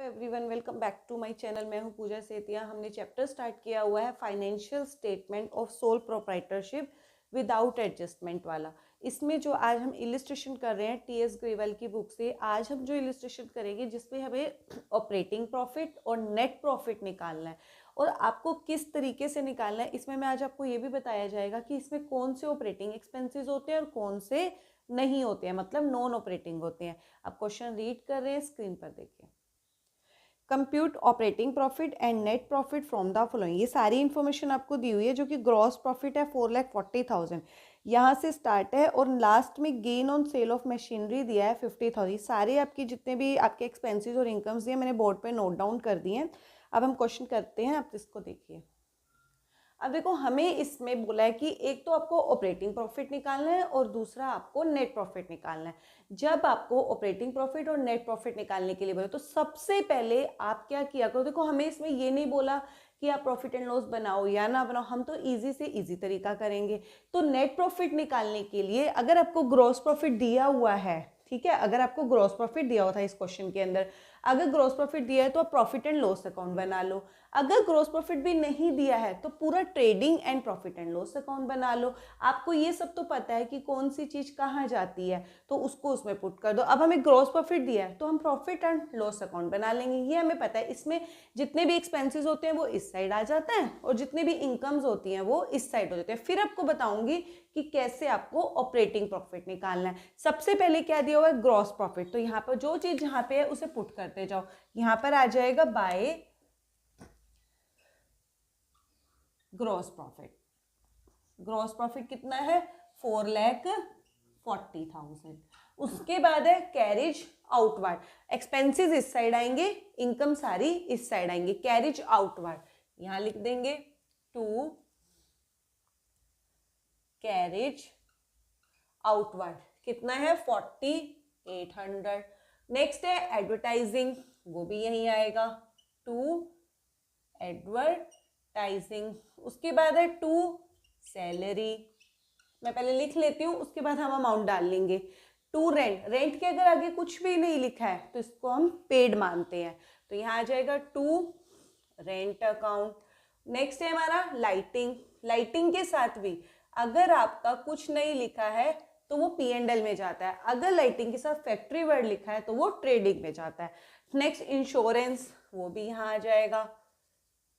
Everyone, welcome back to my channel. मैं हूं पूजा सेतिया। हमने चैप्टर स्टार्ट किया हुआ है financial statement of sole proprietorship without adjustment वाला। इसमें जो आज हम इलिस्ट्रेशन कर रहे हैं टीएस ग्रेवाल की बुक से, आज हम जो इलिस्ट्रेशन करेंगे जिसमें हमें ऑपरेटिंग प्रॉफिट और नेट प्रॉफिट निकालना है और आपको किस तरीके से निकालना है, इसमें मैं आज आपको ये भी बताया जाएगा कि इसमें कौन से ऑपरेटिंग एक्सपेंसेस होते हैं और कौन से नहीं होते हैं, मतलब नॉन ऑपरेटिंग होते हैं। आप क्वेश्चन रीड कर रहे हैं, स्क्रीन पर देखिए। Compute operating profit and net profit from the following. ये सारी इन्फॉर्मेशन आपको दी हुई है, जो कि ग्रॉस प्रॉफिट है 4,40,000 यहाँ से स्टार्ट है और लास्ट में gain on sale of machinery दिया है 50,000। सारे आपकी जितने भी आपके एक्सपेंसेस और इनकम्स दिए मैंने बोर्ड पे नोट डाउन कर दिए हैं। अब हम क्वेश्चन करते हैं, आप इसको देखिए। अब देखो, हमें इसमें बोला है कि एक तो आपको ऑपरेटिंग प्रॉफिट निकालना है और दूसरा आपको नेट प्रॉफिट निकालना है। जब आपको ऑपरेटिंग प्रॉफिट और नेट प्रॉफिट निकालने के लिए बोले तो सबसे पहले आप क्या किया करो। देखो, हमें इसमें ये नहीं बोला कि आप प्रॉफिट एंड लॉस बनाओ या ना बनाओ, हम तो इजी से इजी तरीका करेंगे। तो नेट प्रॉफिट निकालने के लिए अगर आपको ग्रॉस प्रॉफिट दिया हुआ है, ठीक है, अगर आपको ग्रॉस प्रॉफिट दिया हुआ था इस क्वेश्चन के अंदर, अगर ग्रॉस प्रॉफिट दिया है तो आप प्रॉफिट एंड लॉस अकाउंट बना लो। अगर ग्रॉस प्रॉफिट भी नहीं दिया है तो पूरा trading and profit and loss account बना लो। आपको ये सब तो पता है कि कौन सी चीज कहाँ जाती है, तो उसको उसमें पुट कर दो। अब हमें ग्रॉस प्रॉफिट दिया है तो हम प्रॉफिट एंड लॉस अकाउंट बना लेंगे, ये हमें पता है। इसमें जितने भी एक्सपेंसेस होते हैं वो इस साइड आ जाते हैं और जितने भी इनकम्स होती हैं वो इस साइड हो जाते हैं। फिर आपको बताऊंगी कि कैसे आपको ऑपरेटिंग प्रॉफिट निकालना है। सबसे पहले क्या दिया हुआ है, ग्रॉस प्रॉफिट। तो यहाँ पर जो चीज जहाँ पे है उसे पुट करते जाओ। यहाँ पर आ जाएगा by gross profit. Gross profit कितना है, 4,40,000। उसके बाद है कैरिज आउटवर्ड। एक्सपेंसेस इस साइड आएंगे, इनकम सारी इस साइड आएंगे। कैरिज आउटवर्ड यहां लिख देंगे टू कैरिज आउटवर्ड, कितना है 4,800। नेक्स्ट है एडवर्टाइजिंग, वो भी यही आएगा टू एडवर्टाइजिंग। उसके बाद है टू सैलरी, मैं पहले लिख लेती हूँ, उसके बाद हम अमाउंट डाल लेंगे। टू रेंट, रेंट के अगर आगे कुछ भी नहीं लिखा है तो इसको हम पेड मानते हैं, तो यहाँ आ जाएगा टू रेंट अकाउंट। नेक्स्ट है हमारा लाइटिंग। लाइटिंग के साथ भी अगर आपका कुछ नहीं लिखा है तो वो P&L में जाता है, अगर लाइटिंग के साथ फैक्ट्री वर्ड लिखा है तो वो ट्रेडिंग में जाता है। नेक्स्ट इंश्योरेंस, वो भी यहाँ आ जाएगा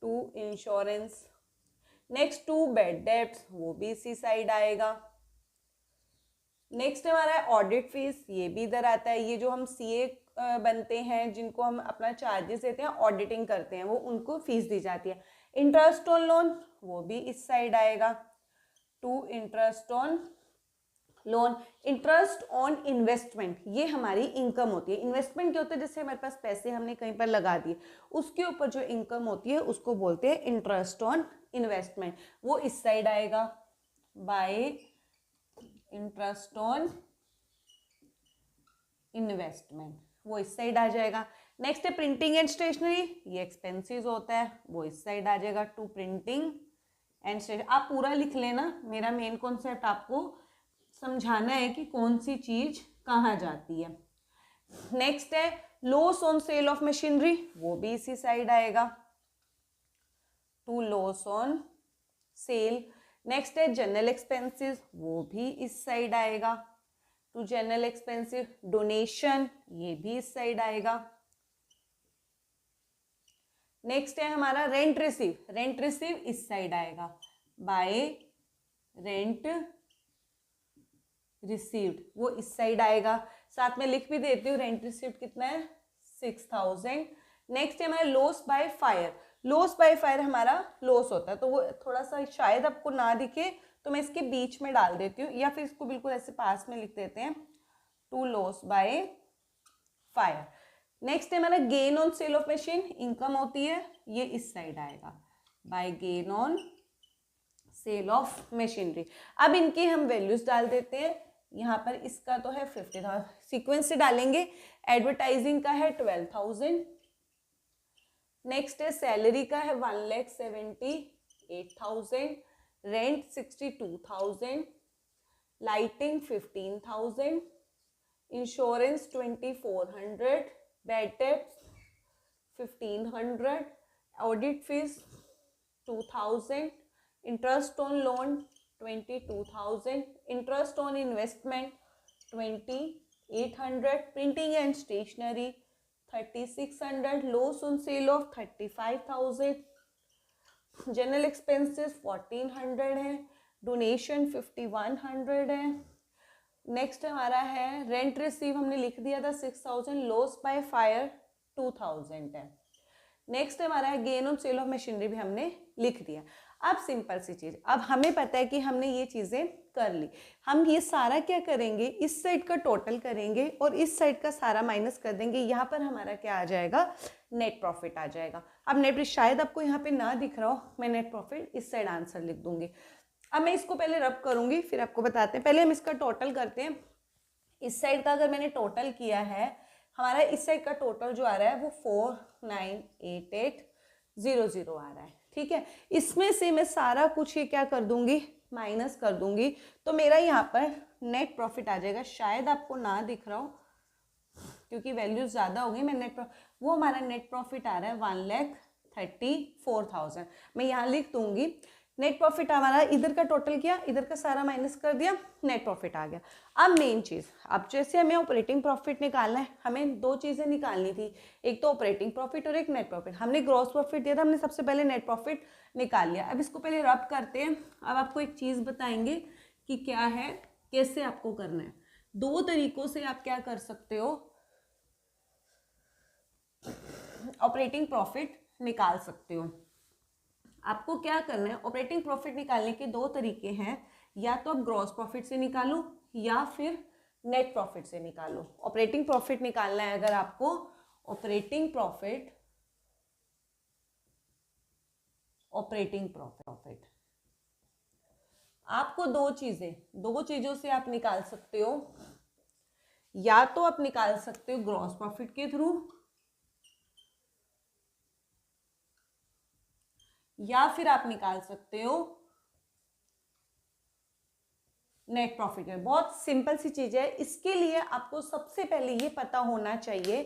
to insurance. Next to bad debts, वो भी इसी साइड आएगा। नेक्स्ट हमारा है ऑडिट फीस, ये भी इधर आता है। ये जो हम सीए बनते हैं, जिनको हम अपना चार्जेस देते हैं, ऑडिटिंग करते हैं, वो उनको फीस दी जाती है। इंटरेस्ट ऑन लोन, वो भी इस साइड आएगा to interest on loan. Interest on investment, ये हमारी इनकम होती है। इन्वेस्टमेंट क्या होता है, जैसे हमारे पास पैसे हमने कहीं पर लगा दिए, उसके ऊपर जो इनकम होती है उसको बोलते हैं इंटरेस्ट ऑन इन्वेस्टमेंट, वो इस साइड आएगा बाय इंटरेस्ट ऑन इन्वेस्टमेंट, वो इस साइड आ जाएगा। नेक्स्ट है प्रिंटिंग एंड स्टेशनरी, ये एक्सपेंसेस होता है, वो इस साइड आ जाएगा टू प्रिंटिंग एंड स्टेशनरी। आप पूरा लिख लेना, मेरा मेन कॉन्सेप्ट आपको समझाना है कि कौन सी चीज कहाँ जाती है। नेक्स्ट है loss on sale of machinery, वो भी इसी साइड आएगा to loss on sale. Next है जनरल एक्सपेंसेस, वो भी इस साइड आएगा टू जनरल एक्सपेंसेस। डोनेशन, ये भी इस साइड आएगा। नेक्स्ट है हमारा रेंट रिसीव, रेंट रिसीव इस साइड आएगा बाय रेंट रिसीव्ड, वो इस साइड आएगा। साथ में लिख भी देती हूँ रेंट रिसीव्ड कितना है 6,000। नेक्स्ट है हमारा loss by fire. Loss by fire हमारा लॉस होता है, तो वो थोड़ा सा शायद आपको ना दिखे तो मैं इसके बीच में डाल देती हूँ, या फिर इसको बिल्कुल ऐसे पास में लिख देते हैं to loss by fire. Next है हमारा gain on sale of machine, income होती है, ये इस साइड आएगा by gain on sale of machinery. अब इनकी हम वैल्यूज डाल देते हैं। यहाँ पर इसका तो है 50,000, सीक्वेंस से डालेंगे। एडवर्टाइजिंग का है 12,000। नेक्स्ट है सैलरी का है 1,78,000। Rent 62,000। Lighting 15,000। Insurance 2,400। Bad debts 1500, audit fees 2000, interest on loan 22,000, interest on investment 2800, printing and stationery 3600, loss on sale of 35,000, general expenses 1400 है, डोनेशन 5100 है। नेक्स्ट हमारा है रेंट रिसीव, हमने लिख दिया था 6000, लॉस बाय फायर 2000 है। नेक्स्ट हमारा है gain on sale of machinery, भी हमने लिख दिया। अब सिंपल सी चीज, अब हमें पता है कि हमने ये चीजें कर ली, हम ये सारा क्या करेंगे, इस साइड का टोटल करेंगे और इस साइड का सारा माइनस कर देंगे। यहाँ पर हमारा क्या आ जाएगा, नेट प्रॉफिट आ जाएगा। अब नेट शायद आपको यहाँ पे ना दिख रहा हो, मैं नेट प्रॉफिट इस साइड आंसर लिख दूंगी। अब मैं इसको पहले रब करूंगी, फिर आपको बताते हैं। पहले हम इसका टोटल करते हैं। इस साइड का अगर मैंने टोटल किया है, हमारा इस साइड का टोटल जो आ रहा है वो 498800 आ रहा है, ठीक है। इसमें से मैं सारा कुछ ये क्या कर दूंगी, माइनस कर दूंगी, तो मेरा यहाँ पर नेट प्रॉफिट आ जाएगा। शायद आपको ना दिख रहा हो क्योंकि वैल्यूज ज़्यादा हो गई। मैं वो हमारा नेट प्रॉफिट आ रहा है 1,34,000। मैं यहाँ लिख दूंगी नेट प्रॉफिट हमारा, इधर का टोटल किया, इधर का सारा माइनस कर दिया, नेट प्रॉफिट आ गया। अब मेन चीज़, अब जैसे हमें ऑपरेटिंग प्रॉफिट निकालना है, हमें दो चीज़ें निकालनी थी, एक तो ऑपरेटिंग प्रॉफिट और एक नेट प्रॉफिट। हमने ग्रॉस प्रॉफिट दिया था, हमने सबसे पहले नेट प्रॉफिट निकाल लिया। अब इसको पहले रब करते हैं। अब आपको एक चीज़ बताएंगे कि क्या है, कैसे आपको करना है। दो तरीकों से आप क्या कर सकते हो, ऑपरेटिंग प्रॉफिट निकाल सकते हो। आपको क्या करना है, ऑपरेटिंग प्रॉफिट निकालने के दो तरीके हैं, या तो आप ग्रॉस प्रॉफिट से निकालो या फिर नेट प्रॉफिट से निकालो। ऑपरेटिंग प्रॉफिट निकालना है अगर आपको, ऑपरेटिंग प्रॉफिट आपको दो चीजों से आप निकाल सकते हो। या तो आप निकाल सकते हो ग्रॉस प्रॉफिट के थ्रू, या फिर आप निकाल सकते हो नेट प्रॉफिट में। बहुत सिंपल सी चीज है। इसके लिए आपको सबसे पहले ये पता होना चाहिए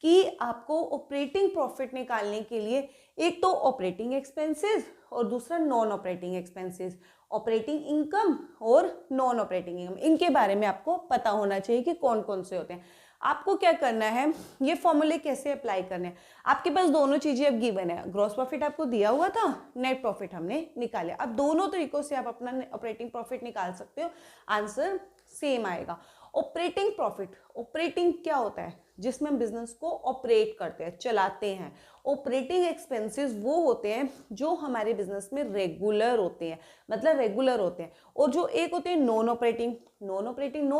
कि आपको ऑपरेटिंग प्रॉफिट निकालने के लिए एक तो ऑपरेटिंग एक्सपेंसेस और दूसरा non operating expenses, operating income और नॉन ऑपरेटिंग इनकम, इनके बारे में आपको पता होना चाहिए कि कौन कौन से होते हैं। आपको क्या करना है, ये फॉर्मूले कैसे अप्लाई करने हैं। आपके पास दोनों चीजें अब गिवन है, ग्रॉस प्रॉफिट आपको दिया हुआ था, नेट प्रॉफिट हमने निकाले। अब दोनों तरीकों से आप अपना ऑपरेटिंग प्रॉफिट निकाल सकते हो, आंसर सेम आएगा। ऑपरेटिंग प्रॉफिट, ऑपरेटिंग क्या होता है, जिसमें हम बिजनेस को ऑपरेट करते हैं, चलाते हैं। ऑपरेटिंग एक्सपेंसेस वो होते हैं जो हमारे बिजनेस में रेगुलर होते हैं, मतलब रेगुलर होते हैं। और जो एक होते हैं नॉन ऑपरेटिंग, नॉन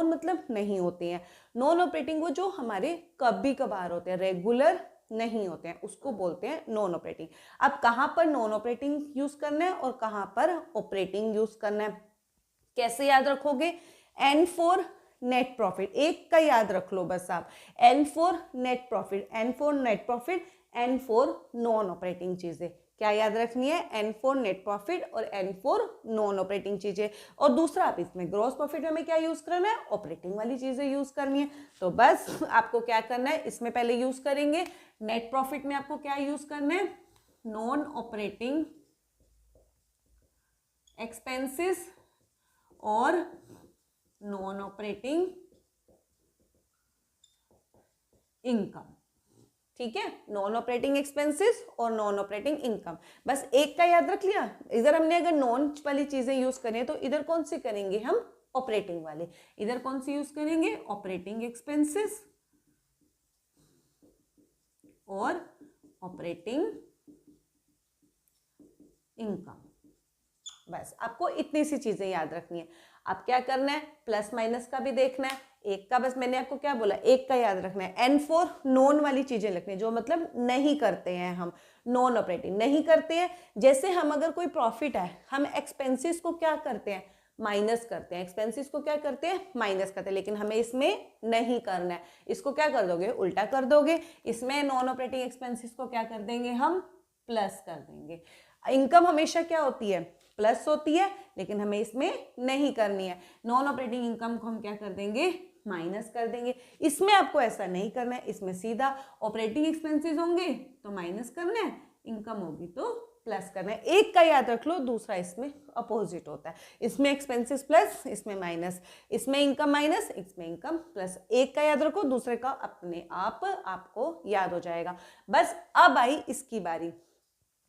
मतलब नहीं होते हैं, नॉन ऑपरेटिंग वो जो हमारे कभी कभार होते हैं, रेगुलर नहीं होते हैं, उसको बोलते हैं नॉन ऑपरेटिंग। अब कहाँ पर नॉन ऑपरेटिंग यूज करना है और कहाँ पर ऑपरेटिंग यूज करना है, कैसे याद रखोगे, N फॉर नेट प्रॉफिट, एक का याद रख लो बस आप, N for net profit, N for net profit, N for non operating चीजें। क्या याद रखनी है, N फॉर नेट प्रॉफिट और N फॉर नॉन ऑपरेटिंग चीजें। और दूसरा आप इसमें ग्रॉस प्रॉफिट में क्या यूज करना है, ऑपरेटिंग वाली चीजें यूज करनी है। तो बस आपको क्या करना है, इसमें पहले यूज करेंगे, नेट प्रॉफिट में आपको क्या यूज करना है, नॉन ऑपरेटिंग एक्सपेंसेस और नॉन ऑपरेटिंग इनकम, ठीक है, नॉन ऑपरेटिंग एक्सपेंसेस और नॉन ऑपरेटिंग इनकम। बस एक का याद रख लिया। इधर हमने अगर नॉन वाली चीजें यूज करें तो इधर कौन सी करेंगे हम, ऑपरेटिंग वाले। इधर कौन सी यूज करेंगे, ऑपरेटिंग एक्सपेंसेस और ऑपरेटिंग इनकम। बस आपको इतनी सी चीजें याद रखनी है। अब क्या करना है, प्लस माइनस का भी देखना है। एक का बस मैंने आपको क्या बोला, एक का याद रखना है। N फॉर नॉन वाली चीजें लिखनी है, जो मतलब नहीं करते हैं हम, नॉन ऑपरेटिंग नहीं करते हैं। जैसे हम अगर कोई प्रॉफिट है, हम एक्सपेंसेस को क्या करते हैं, माइनस करते हैं। एक्सपेंसेस को क्या करते हैं, माइनस करते हैं। लेकिन हमें इसमें नहीं करना है, इसको क्या कर दोगे, उल्टा कर दोगे। इसमें नॉन ऑपरेटिंग एक्सपेंसेस को क्या कर देंगे, हम प्लस कर देंगे। इनकम हमेशा क्या होती है, प्लस होती है, लेकिन हमें इसमें नहीं करनी है। नॉन ऑपरेटिंग इनकम को हम क्या कर देंगे, माइनस कर देंगे। इसमें आपको ऐसा नहीं करना है, इसमें सीधा ऑपरेटिंग एक्सपेंसेस होंगे तो माइनस करना है, इनकम होगी तो प्लस करना है। एक का याद रख लो, दूसरा इसमें अपोजिट होता है। इसमें एक्सपेंसेस प्लस, इसमें माइनस, इसमें इनकम माइनस, इसमें इनकम प्लस। एक का याद रखो, दूसरे का अपने आप आपको याद हो जाएगा। बस अब आई इसकी बारी।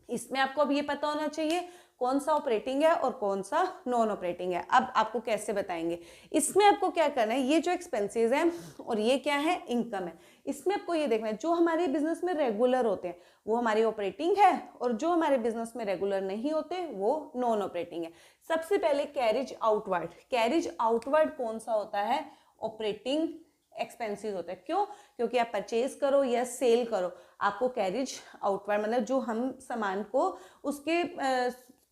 इसमें आपको अब ये पता होना चाहिए कौन सा ऑपरेटिंग है और कौन सा नॉन ऑपरेटिंग है। अब आपको कैसे बताएंगे, इसमें आपको क्या करना है, ये जो एक्सपेंसेस हैं और ये क्या है, इनकम है। इसमें आपको ये देखना है जो हमारे बिजनेस में रेगुलर होते हैं वो हमारी ऑपरेटिंग है, और जो हमारे बिजनेस में रेगुलर नहीं होते वो नॉन ऑपरेटिंग है। सबसे पहले कैरिज आउटवर्ड। कैरिज आउटवर्ड कौन सा होता है, ऑपरेटिंग एक्सपेंसेस होता है। क्यों? क्योंकि आप परचेज करो या सेल करो, आपको कैरिज आउटवर्ड मतलब जो हम सामान को उसके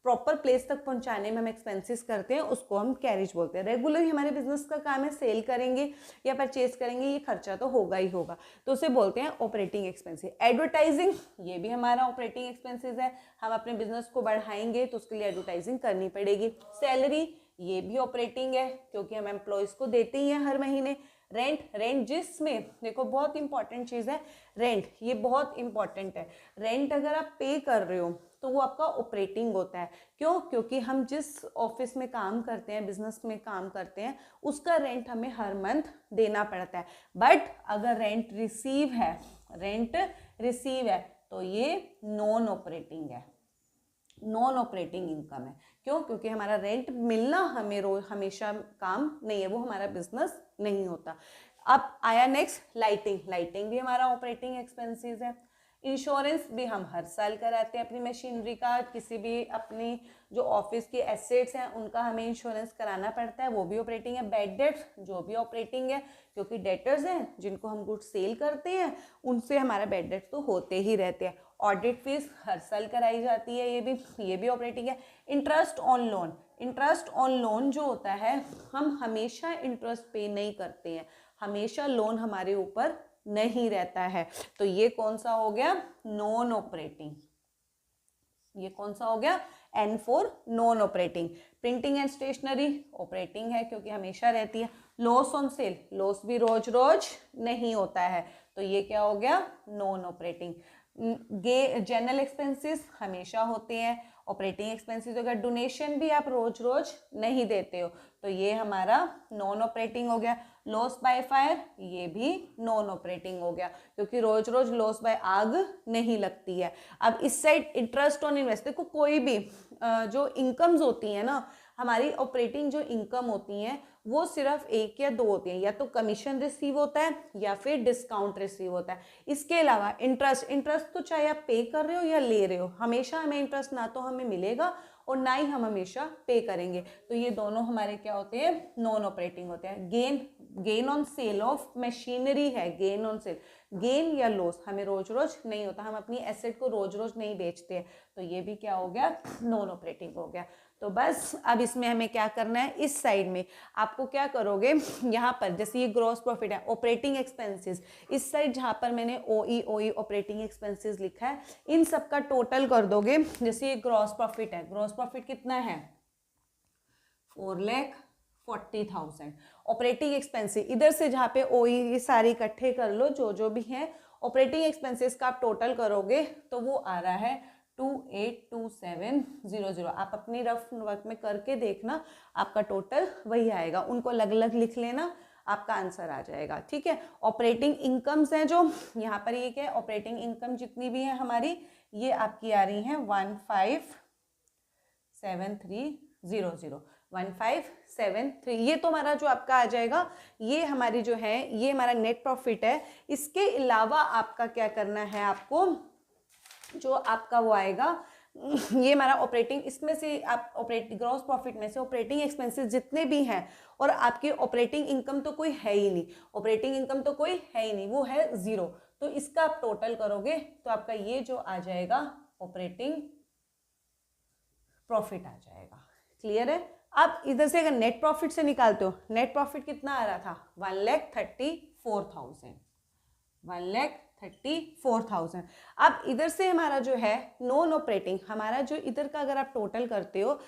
प्रॉपर प्लेस तक पहुंचाने में हम एक्सपेंसेस करते हैं उसको हम कैरिज बोलते हैं। रेगुलर हमारे बिजनेस का काम है, सेल करेंगे या परचेज करेंगे, ये खर्चा तो होगा ही होगा, तो उसे बोलते हैं ऑपरेटिंग एक्सपेंसेस। एडवर्टाइजिंग, ये भी हमारा ऑपरेटिंग एक्सपेंसेस है। हम अपने बिजनेस को बढ़ाएंगे तो उसके लिए एडवर्टाइजिंग करनी पड़ेगी। सैलरी, ये भी ऑपरेटिंग है क्योंकि हम एम्प्लॉयज को देते ही हैं हर महीने। रेंट, रेंट जिसमें देखो बहुत इंपॉर्टेंट चीज़ है रेंट, ये बहुत इंपॉर्टेंट है। रेंट अगर आप पे कर रहे हो तो वो आपका ऑपरेटिंग होता है। क्यों? क्योंकि हम जिस ऑफिस में काम करते हैं, बिजनेस में काम करते हैं, उसका रेंट हमें हर मंथ देना पड़ता है। बट अगर रेंट रिसीव है, रेंट रिसीव है तो ये नॉन ऑपरेटिंग है, नॉन ऑपरेटिंग इनकम है। क्यों? क्योंकि हमारा रेंट मिलना हमें रोज हमेशा काम नहीं है, वो हमारा बिजनेस नहीं होता। अब आया नेक्स्ट लाइटिंग। लाइटिंग भी हमारा ऑपरेटिंग एक्सपेंसेस है। इंश्योरेंस भी हम हर साल कराते हैं अपनी मशीनरी का, किसी भी अपनी जो ऑफिस के एसेट्स हैं उनका हमें इंश्योरेंस कराना पड़ता है, वो भी ऑपरेटिंग है। बैड डेट्स जो भी ऑपरेटिंग है, क्योंकि डेटर्स हैं जिनको हम गुड्स सेल करते हैं उनसे हमारा बैड डेट्स तो होते ही रहते हैं। ऑडिट फीस हर साल कराई जाती है, ये भी ऑपरेटिंग है। Interest on loan, interest on loan जो होता है, हम हमेशा इंटरेस्ट पे नहीं करते हैं, हमेशा लोन हमारे ऊपर नहीं रहता है, तो ये कौन सा हो गया, नॉन ऑपरेटिंग। ये कौन सा हो गया, N for non operating. Printing and stationery operating है क्योंकि हमेशा रहती है। लॉस ऑन सेल, लॉस भी रोज रोज नहीं होता है, तो ये क्या हो गया, नॉन ऑपरेटिंग। जनरल एक्सपेंसेस हमेशा होते हैं, ऑपरेटिंग एक्सपेंसेस। अगर डोनेशन भी आप रोज रोज नहीं देते हो तो ये हमारा नॉन ऑपरेटिंग हो गया। लॉस बाय फायर, ये भी नॉन ऑपरेटिंग हो गया क्योंकि रोज रोज लॉस बाय आग नहीं लगती है। अब इस साइड इंटरेस्ट ऑन इन्वेस्ट, देखो कोई भी जो इनकम्स होती हैं ना, हमारी ऑपरेटिंग जो इनकम होती हैं वो सिर्फ एक या दो होती हैं, या तो कमीशन रिसीव होता है या फिर डिस्काउंट रिसीव होता है। इसके अलावा इंटरेस्ट, इंटरेस्ट तो चाहे आप पे कर रहे हो या ले रहे हो, हमेशा हमें इंटरेस्ट ना तो हमें मिलेगा और ना ही हम हमेशा पे करेंगे, तो ये दोनों हमारे क्या होते हैं, नॉन ऑपरेटिंग होते हैं। Gain on sale of machinery है, गेन ऑन सेल, गेन या लॉस हमें रोज रोज नहीं होता, हम अपनी एसेट को रोज रोज नहीं बेचते हैं, तो ये भी क्या हो गया, नॉन ऑपरेटिंग हो गया। तो बस अब इसमें हमें क्या करना है, इस साइड में आपको क्या करोगे, यहाँ पर जैसे ये ग्रॉस प्रॉफिट है, ऑपरेटिंग एक्सपेंसेस, इस साइड जहाँ पर मैंने OE ऑपरेटिंग एक्सपेंसेस लिखा है, इन सब का टोटल कर दोगे। जैसे ये ग्रॉस प्रॉफिट है, ग्रॉस प्रॉफिट कितना है, 4,40,000। ऑपरेटिंग एक्सपेंसेस इधर से जहाँ पे OE ये सारे इकट्ठे कर लो, जो भी है ऑपरेटिंग एक्सपेंसेस का आप टोटल करोगे तो वो आ रहा है 282700। आप अपनी रफ वर्क में करके देखना, आपका टोटल वही आएगा, उनको अलग अलग लिख लेना, आपका आंसर आ जाएगा, ठीक है। ऑपरेटिंग इनकम्स हैं जो यहाँ पर, ये क्या है, ऑपरेटिंग इनकम जितनी भी है हमारी, ये आपकी आ रही हैं 157300, 1573, ये तो हमारा जो आपका आ जाएगा, ये हमारी जो है, ये हमारा नेट प्रॉफिट है। इसके अलावा आपका क्या करना है, आपको जो आपका वो आएगा, ये हमारा ऑपरेटिंग, इसमें से आप ऑपरेटिंग ग्रॉस प्रॉफिट में से ऑपरेटिंग एक्सपेंसेस जितने भी हैं, और आपकी ऑपरेटिंग इनकम तो कोई है ही नहीं, ऑपरेटिंग इनकम तो कोई है ही नहीं, वो है 0, तो इसका आप टोटल करोगे तो आपका ये जो आ जाएगा ऑपरेटिंग प्रॉफिट आ जाएगा। क्लियर है। अब इधर से अगर नेट प्रॉफिट से निकालते हो, नेट प्रॉफिट कितना आ रहा था, 1,34,000, 1,34,000। अब इधर से हमारा जो है नॉन ऑपरेटिंग, हमारा जो इधर का अगर आप टोटल करते हो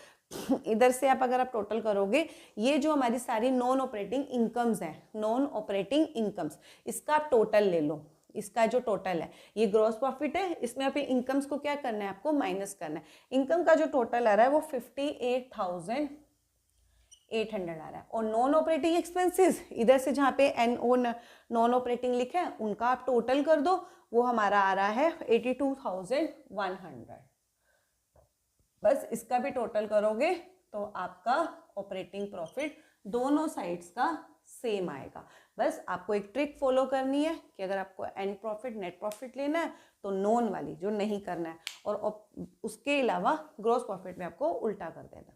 इधर से अगर आप टोटल करोगे, ये जो हमारी सारी नॉन ऑपरेटिंग इनकम्स हैं, नॉन ऑपरेटिंग इनकम्स, इसका आप टोटल ले लो। इसका जो टोटल है ये ग्रॉस प्रॉफिट है, इसमें आप इनकम्स को क्या करना है, आपको माइनस करना है। इनकम का जो टोटल आ रहा है वो 58,800 आ रहा है। और नॉन ऑपरेटिंग एक्सपेंसेस, इधर से जहाँ पे नॉन ऑपरेटिंग लिखा है उनका आप टोटल कर दो, वो हमारा आ रहा है 82,100। बस इसका भी टोटल करोगे तो आपका ऑपरेटिंग प्रॉफिट दोनों साइड्स का सेम आएगा। बस आपको एक ट्रिक फॉलो करनी है कि अगर आपको एंड प्रॉफिट नेट प्रॉफिट लेना है तो नॉन वाली जो नहीं करना है, और उसके अलावा ग्रॉस प्रॉफिट में आपको उल्टा कर देना।